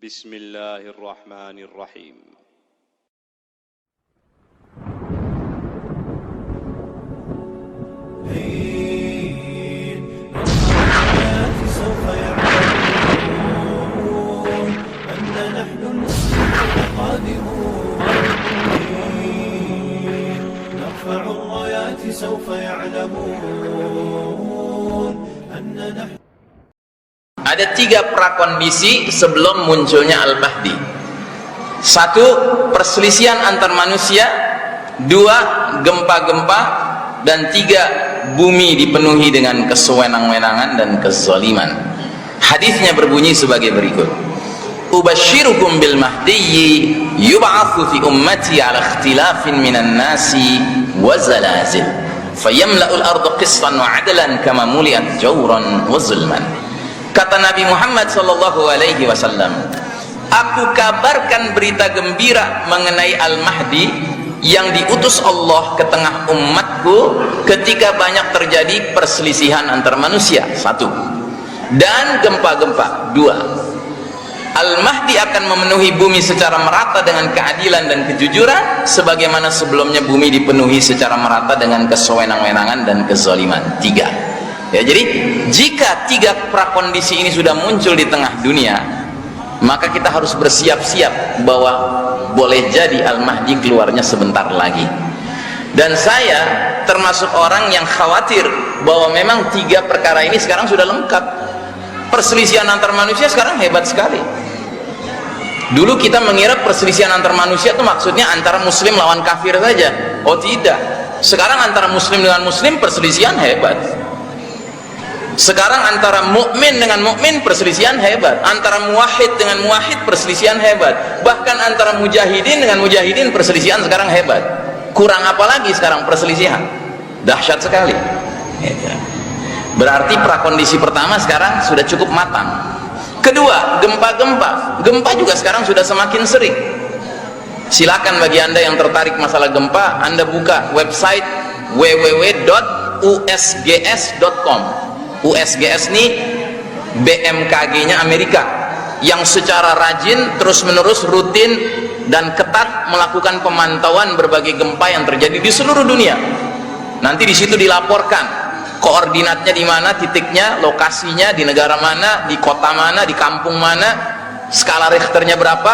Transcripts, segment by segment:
بسم الله الرحمن الرحيم سوف يعلمون أن نحن المسلمون قادمون نرفع الرايات سوف يعلمون أن نحن. Ada 3 prakondisi sebelum munculnya Al-Mahdi. 1. Perselisihan antar manusia. 2. Gempa-gempa. Dan 3. Bumi dipenuhi dengan kesewenang-wenangan dan kezaliman. Hadisnya berbunyi sebagai berikut: Ubashirukum bil mahdiyyi yub'atsu fi ummati ala ikhtilafin minan nasi wa zalazil fayamla'ul ardu qistan wa 'adlan kama muliat jawran wa zulman. Kata Nabi Muhammad sallallahu alaihi wasallam, aku kabarkan berita gembira mengenai Al-Mahdi yang diutus Allah ke tengah umatku ketika banyak terjadi perselisihan antar manusia. 1. Dan gempa-gempa. 2. Al-Mahdi akan memenuhi bumi secara merata dengan keadilan dan kejujuran sebagaimana sebelumnya bumi dipenuhi secara merata dengan kesewenang-wenangan dan kezaliman. 3. Ya, jadi jika 3 prakondisi ini sudah muncul di tengah dunia, maka kita harus bersiap-siap bahwa boleh jadi Al-Mahdi keluarnya sebentar lagi. Dan saya termasuk orang yang khawatir bahwa memang 3 perkara ini sekarang sudah lengkap. Perselisihan antar manusia sekarang hebat sekali. Dulu kita mengira perselisihan antar manusia itu maksudnya antara muslim lawan kafir saja. Oh tidak, sekarang antara muslim dengan muslim perselisihan hebat. Sekarang antara mukmin dengan mukmin perselisihan hebat, antara muwahhid dengan muwahhid perselisihan hebat, bahkan antara mujahidin dengan mujahidin perselisihan sekarang hebat. Kurang apa lagi sekarang perselisihan? Dahsyat sekali. Berarti prakondisi pertama sekarang sudah cukup matang. Kedua, gempa-gempa. Gempa juga sekarang sudah semakin sering. Silakan bagi Anda yang tertarik masalah gempa, Anda buka website www.usgs.com. USGS ini BMKG-nya Amerika yang secara rajin, terus-menerus, rutin dan ketat melakukan pemantauan berbagai gempa yang terjadi di seluruh dunia. Nanti di situ dilaporkan koordinatnya di mana, titiknya, lokasinya, di negara mana, di kota mana, di kampung mana, skala Richternya berapa.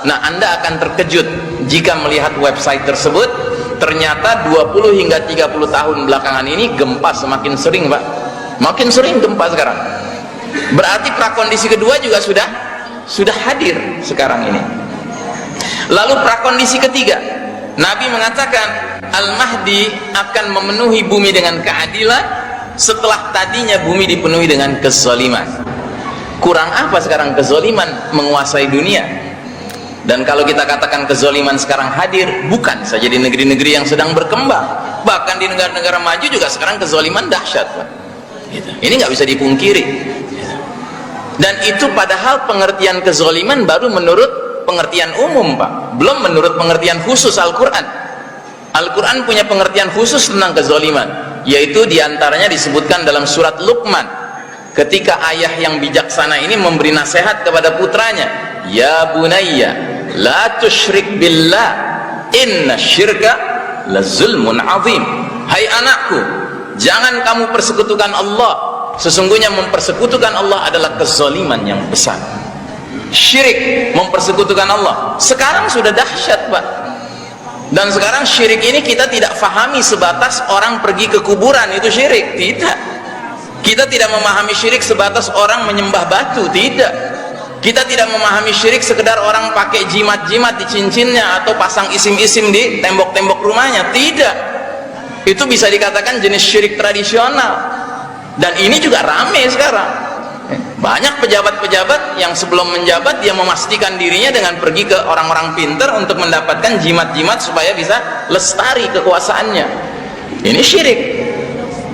Nah, Anda akan terkejut jika melihat website tersebut. Ternyata 20 hingga 30 tahun belakangan ini gempa semakin sering, Pak. Makin sering gempa sekarang. Berarti prakondisi kedua juga sudah hadir sekarang ini. Lalu prakondisi ketiga, Nabi mengatakan Al-Mahdi akan memenuhi bumi dengan keadilan setelah tadinya bumi dipenuhi dengan kezaliman. Kurang apa sekarang kezaliman menguasai dunia? Dan kalau kita katakan kezaliman sekarang hadir, bukan saja di negeri-negeri yang sedang berkembang, bahkan di negara-negara maju juga sekarang kezaliman dahsyat, Pak. Ini nggak bisa dipungkiri. Dan itu padahal pengertian kezaliman baru menurut pengertian umum, Pak, belum menurut pengertian khusus Al-Quran. Al-Quran punya pengertian khusus tentang kezaliman, yaitu diantaranya disebutkan dalam surat Luqman ketika ayah yang bijaksana ini memberi nasihat kepada putranya, ya bunayya la tusyrik billah inna syirka la zulmun azim. Hai anakku, jangan kamu persekutukan Allah, sesungguhnya mempersekutukan Allah adalah kezaliman yang besar. Syirik, mempersekutukan Allah, sekarang sudah dahsyat, Pak. Dan sekarang syirik ini kita tidak fahami sebatas orang pergi ke kuburan itu syirik, tidak. Kita tidak memahami syirik sebatas orang menyembah batu, tidak. Kita tidak memahami syirik sekedar orang pakai jimat-jimat di cincinnya atau pasang isim-isim di tembok-tembok rumahnya, tidak. Itu bisa dikatakan jenis syirik tradisional, dan ini juga rame sekarang. Banyak pejabat-pejabat yang sebelum menjabat dia memastikan dirinya dengan pergi ke orang-orang pintar untuk mendapatkan jimat-jimat supaya bisa lestari kekuasaannya. Ini syirik.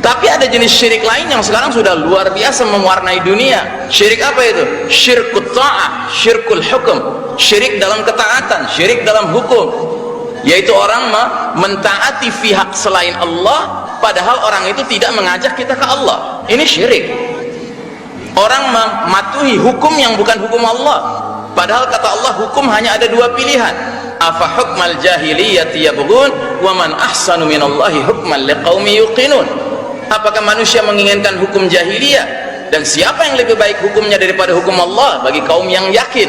Tapi ada jenis syirik lain yang sekarang sudah luar biasa mewarnai dunia. Syirik apa itu? Syirkut ta'ah, syirkul hukum, syirik dalam ketaatan, syirik dalam hukum, yaitu orang mentaati pihak selain Allah padahal orang itu tidak mengajak kita ke Allah. Ini syirik. Orang mematuhi hukum yang bukan hukum Allah. Padahal kata Allah hukum hanya ada dua pilihan. Afa hukmal jahiliyati yabghun wa man ahsanu minallahi hukman liqaumi yuqinun. Apakah manusia menginginkan hukum jahiliyah, dan siapa yang lebih baik hukumnya daripada hukum Allah bagi kaum yang yakin?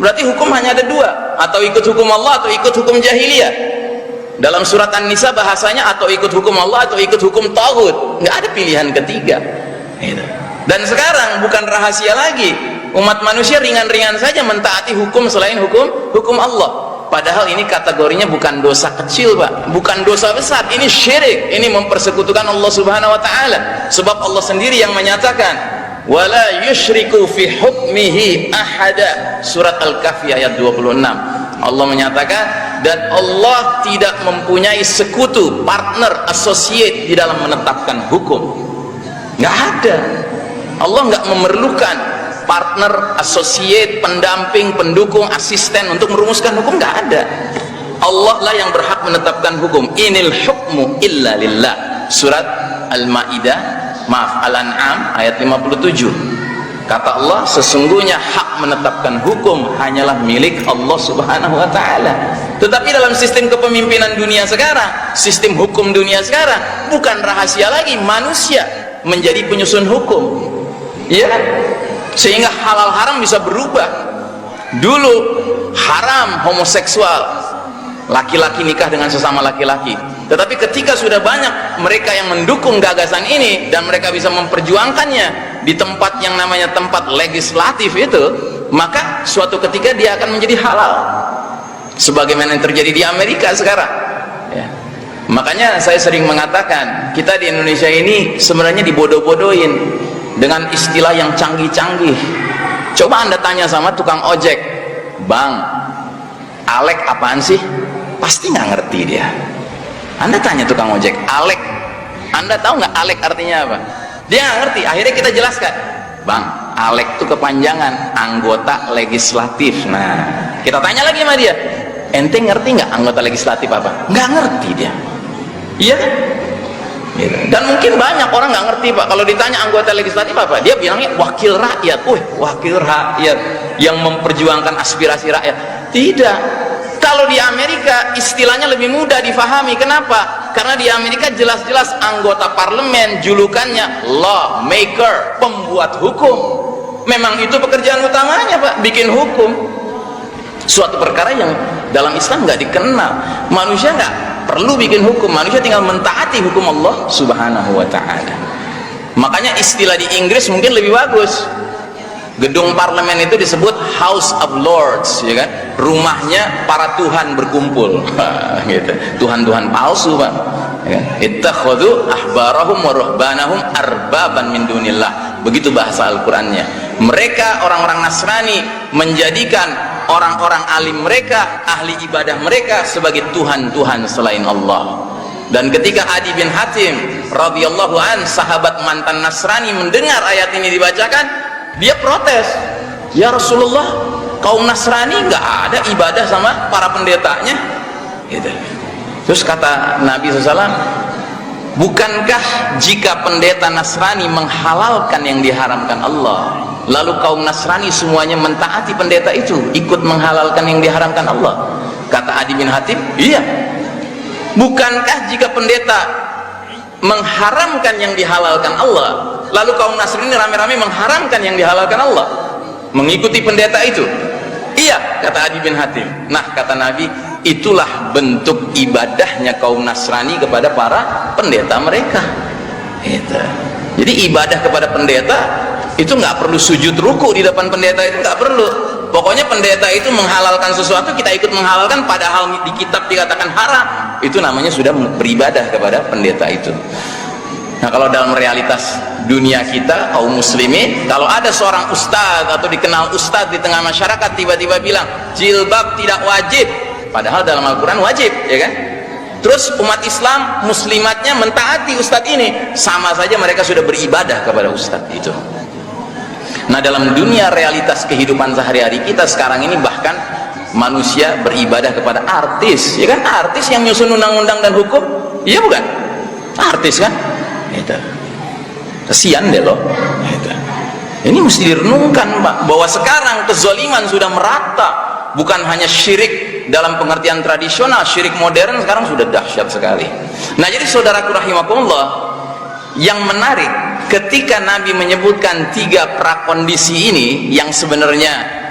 Berarti hukum hanya ada dua, atau ikut hukum Allah atau ikut hukum jahiliyah. Dalam surat An-Nisa bahasanya atau ikut hukum Allah atau ikut hukum taghut, nggak ada pilihan ketiga. Dan sekarang bukan rahasia lagi, umat manusia ringan-ringan saja mentaati hukum selain hukum Allah. Padahal ini kategorinya bukan dosa kecil, Pak, bukan dosa besar, ini syirik, ini mempersekutukan Allah Subhanahu wa taala. Sebab Allah sendiri yang menyatakan wala yusyriku fi hukmihi ahada, surat Al-Kahfi ayat 26. Allah menyatakan, dan Allah tidak mempunyai sekutu, partner, associate di dalam menetapkan hukum. Nggak ada. Allah nggak memerlukan partner, associate, pendamping, pendukung, asisten untuk merumuskan hukum, nggak ada. Allah lah yang berhak menetapkan hukum. Inil hukmu illa lillah, surat Al-Maidah, Al-An'am ayat 57. Kata Allah, sesungguhnya hak menetapkan hukum hanyalah milik Allah Subhanahu wa taala. Tetapi dalam sistem kepemimpinan dunia sekarang, sistem hukum dunia sekarang, bukan rahasia lagi manusia menjadi penyusun hukum. Iya kan? Sehingga halal haram bisa berubah. Dulu haram homoseksual, laki-laki nikah dengan sesama laki-laki. Tetapi ketika sudah banyak mereka yang mendukung gagasan ini dan mereka bisa memperjuangkannya di tempat yang namanya tempat legislatif itu, maka suatu ketika dia akan menjadi halal, sebagaimana yang terjadi di Amerika sekarang ya. Makanya saya sering mengatakan, kita di Indonesia ini sebenarnya dibodoh-bodohin dengan istilah yang canggih-canggih. Coba Anda tanya sama tukang ojek, Bang, Alek apaan sih? Pasti nggak ngerti dia. Anda tanya tukang ojek, Alek, Anda tahu nggak Alek artinya apa? Dia nggak ngerti. Akhirnya kita jelaskan, Bang, Alek itu kepanjangan anggota legislatif. Nah, kita tanya lagi sama dia, ente ngerti nggak anggota legislatif apa? Nggak ngerti dia. Iya kan? Dan mungkin banyak orang nggak ngerti, Pak. Kalau ditanya anggota legislatif apa, dia bilangnya wakil rakyat. Wakil rakyat yang memperjuangkan aspirasi rakyat. Tidak. Kalau di Amerika istilahnya lebih mudah difahami. Kenapa? Karena di Amerika jelas-jelas anggota parlemen julukannya lawmaker, pembuat hukum. Memang itu pekerjaan utamanya, Pak, bikin hukum. Suatu perkara yang dalam Islam nggak dikenal. Manusia nggak perlu bikin hukum, manusia tinggal mentaati hukum Allah Subhanahu wa ta'ala. Makanya istilah di Inggris mungkin lebih bagus. Gedung parlemen itu disebut House of Lords, ya kan? Rumahnya para tuhan berkumpul. Gitu. Tuhan-tuhan palsu, Pak. Ya kan? Ittakhadhu ahbarahum wa ruhbanahum arbaban min dunillah. Begitu bahasa Al-Qur'annya. Mereka orang-orang Nasrani menjadikan orang-orang alim mereka, ahli ibadah mereka sebagai tuhan-tuhan selain Allah. Dan ketika Adi bin Hatim radhiyallahu an, sahabat mantan Nasrani, mendengar ayat ini dibacakan, dia protes, ya Rasulullah, kaum Nasrani nggak ada ibadah sama para pendetanya gitu. Terus kata Nabi SAW, bukankah jika pendeta Nasrani menghalalkan yang diharamkan Allah, lalu kaum Nasrani semuanya mentaati pendeta itu, ikut menghalalkan yang diharamkan Allah? Kata Adi bin Hatim, iya. Bukankah jika pendeta mengharamkan yang dihalalkan Allah, lalu kaum Nasrani rame-rame mengharamkan yang dihalalkan Allah, mengikuti pendeta itu? Iya, kata Adi bin Hatim. Nah, kata Nabi, itulah bentuk ibadahnya kaum Nasrani kepada para pendeta mereka. Itu. Jadi ibadah kepada pendeta itu nggak perlu sujud ruku di depan pendeta, itu nggak perlu. Pokoknya pendeta itu menghalalkan sesuatu, kita ikut menghalalkan, padahal di kitab dikatakan haram, itu namanya sudah beribadah kepada pendeta itu. Nah, kalau dalam realitas dunia kita kaum muslimin, kalau ada seorang ustadz atau dikenal ustadz di tengah masyarakat tiba-tiba bilang jilbab tidak wajib, padahal dalam Al-Quran wajib, ya kan? Terus umat Islam muslimatnya mentaati ustadz ini, sama saja mereka sudah beribadah kepada ustadz itu. Nah, dalam dunia realitas kehidupan sehari-hari kita sekarang ini, bahkan manusia beribadah kepada artis, ya kan? Artis yang nyusun undang-undang dan hukum, iya bukan? Artis kan? Itu kesian deh loh. Itu. Ini mesti direnungkan, Pak, bahwa sekarang kezaliman sudah merata, bukan hanya syirik dalam pengertian tradisional, syirik modern sekarang sudah dahsyat sekali. Nah, jadi saudaraku rahimakumullah, yang menarik ketika Nabi menyebutkan 3 prakondisi ini yang sebenarnya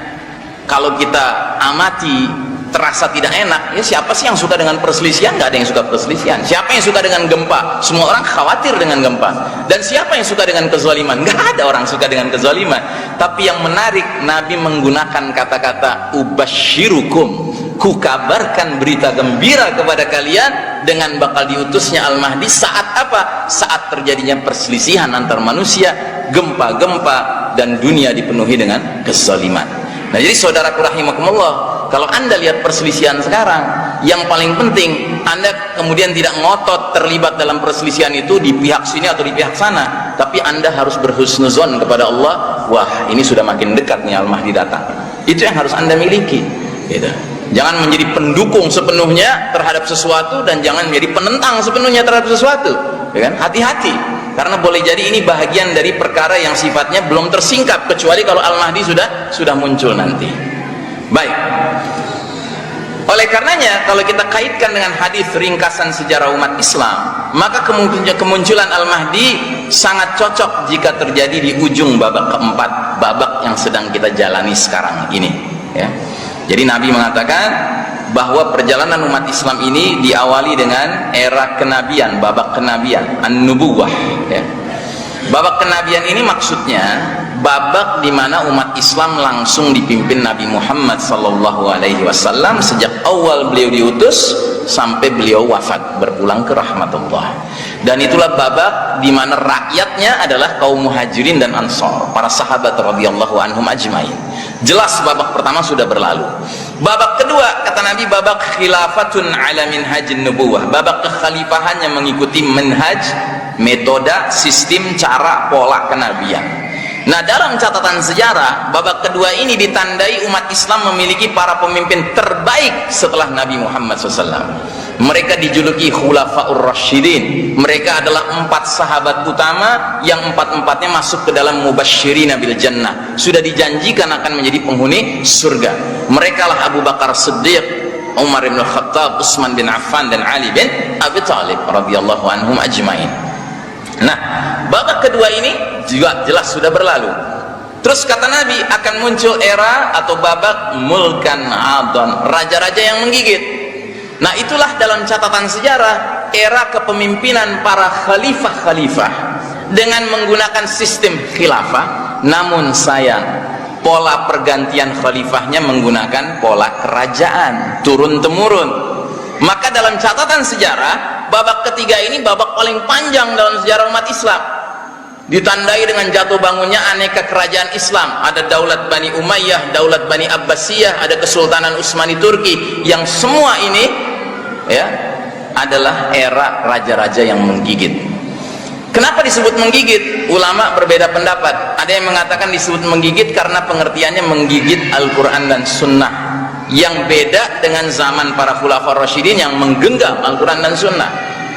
kalau kita amati terasa tidak enak. Ya, siapa sih yang suka dengan perselisihan? Nggak ada yang suka perselisihan. Siapa yang suka dengan gempa? Semua orang khawatir dengan gempa. Dan siapa yang suka dengan kezaliman? Nggak ada orang suka dengan kezaliman. Tapi yang menarik, Nabi menggunakan kata-kata ubasyirukum, ku kabarkan berita gembira kepada kalian dengan bakal diutusnya Al-Mahdi saat apa? Saat terjadinya perselisihan antar manusia, gempa-gempa, dan dunia dipenuhi dengan kezaliman. Nah, jadi saudaraku rahimakumullah, kalau Anda lihat perselisihan sekarang, yang paling penting Anda kemudian tidak ngotot terlibat dalam perselisihan itu di pihak sini atau di pihak sana, tapi Anda harus berhusnuzon kepada Allah. Wah, ini sudah makin dekat nih Al-Mahdi datang. Itu yang harus Anda miliki, gitu. Jangan menjadi pendukung sepenuhnya terhadap sesuatu dan jangan menjadi penentang sepenuhnya terhadap sesuatu, ya kan? Hati-hati, karena boleh jadi ini bahagian dari perkara yang sifatnya belum tersingkap, kecuali kalau Al-Mahdi sudah muncul nanti. Baik, oleh karenanya kalau kita kaitkan dengan hadis ringkasan sejarah umat Islam, maka kemunculan Al-Mahdi sangat cocok jika terjadi di ujung babak keempat, babak yang sedang kita jalani sekarang ini, ya. Jadi Nabi mengatakan bahwa perjalanan umat Islam ini diawali dengan era kenabian, babak kenabian, an-nubuwah, ya. Babak kenabian ini maksudnya babak di mana umat Islam langsung dipimpin Nabi Muhammad SAW sejak awal beliau diutus sampai beliau wafat berpulang ke rahmatullah. Dan itulah babak di mana rakyatnya adalah kaum muhajirin dan ansor, para sahabat radhiyallahu anhum ajmain. Jelas babak pertama sudah berlalu. Babak kedua, kata Nabi, babak khilafatun ala minhajin nubuwah, babak kekhalifahan yang mengikuti manhaj, metode, sistem, cara, pola kenabian. Nah, dalam catatan sejarah, babak kedua ini ditandai umat Islam memiliki para pemimpin terbaik setelah Nabi Muhammad SAW. Mereka dijuluki Khulafaur Rasyidin. Mereka adalah 4 sahabat utama yang 4-4-nya masuk ke dalam Mubasysyirina bil Jannah, sudah dijanjikan akan menjadi penghuni surga. Mereka lah Abu Bakar Siddiq, Umar bin Khattab, Utsman bin Affan, dan Ali bin Abi Thalib radhiyallahu anhum ajmain. Nah, babak kedua ini juga jelas sudah berlalu. Terus kata Nabi akan muncul era atau babak mulkan adon, raja-raja yang menggigit. Nah, itulah dalam catatan sejarah era kepemimpinan para khalifah-khalifah dengan menggunakan sistem khilafah. Namun sayang, pola pergantian khalifahnya menggunakan pola kerajaan turun-temurun. Maka dalam catatan sejarah, babak ketiga ini babak paling panjang dalam sejarah umat Islam, ditandai dengan jatuh bangunnya aneka kerajaan Islam. Ada Daulat Bani Umayyah, Daulat Bani Abbasiyah, ada Kesultanan Utsmani Turki, yang semua ini, ya, adalah era raja-raja yang menggigit. Kenapa disebut menggigit? Ulama berbeda pendapat. Ada yang mengatakan disebut menggigit karena pengertiannya menggigit Al-Quran dan Sunnah, yang beda dengan zaman para Khulafaur Rasyidin yang menggenggam Al-Quran dan Sunnah.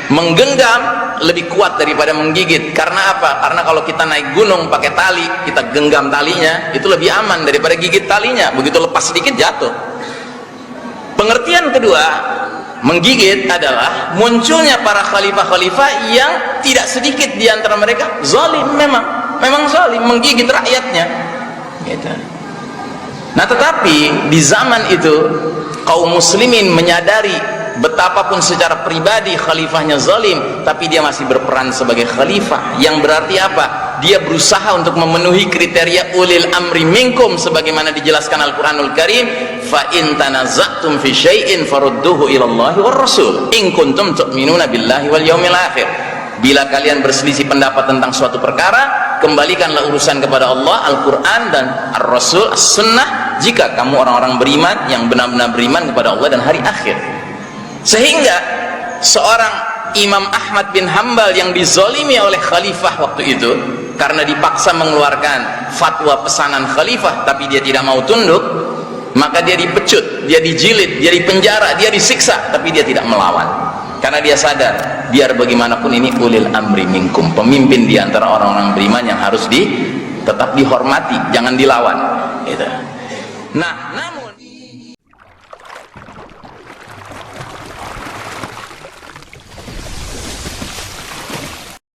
Menggenggam lebih kuat daripada menggigit. Karena apa? Karena kalau kita naik gunung pakai tali, kita genggam talinya, itu lebih aman daripada gigit talinya. Begitu lepas sedikit jatuh. Pengertian kedua, menggigit adalah munculnya para khalifah-khalifah yang tidak sedikit di antara mereka zalim, memang zalim, menggigit rakyatnya, gitu. Nah, tetapi di zaman itu kaum muslimin menyadari betapapun secara pribadi khalifahnya zalim, tapi dia masih berperan sebagai khalifah, yang berarti apa? Dia berusaha untuk memenuhi kriteria ulil amri minkum, sebagaimana dijelaskan Al-Quranul Karim, fa in tanaza'tum fi syai'in farudduhu ilallahi war rasul in kuntum tu'minuna billahi wal yaumil akhir. Bila kalian berselisih pendapat tentang suatu perkara, kembalikanlah urusan kepada Allah, Al-Quran dan Ar-Rasul, As-Sunnah, jika kamu orang-orang beriman yang benar-benar beriman kepada Allah dan hari akhir. Sehingga seorang Imam Ahmad bin Hambal yang dizalimi oleh khalifah waktu itu karena dipaksa mengeluarkan fatwa pesanan khalifah, tapi dia tidak mau tunduk, maka dia dipecut, dia dijilid, dia dipenjara, dia disiksa, tapi dia tidak melawan. Karena dia sadar, biar bagaimanapun ini ulil amri minkum, pemimpin di antara orang-orang beriman yang harus tetap dihormati, jangan dilawan gitu. Nah,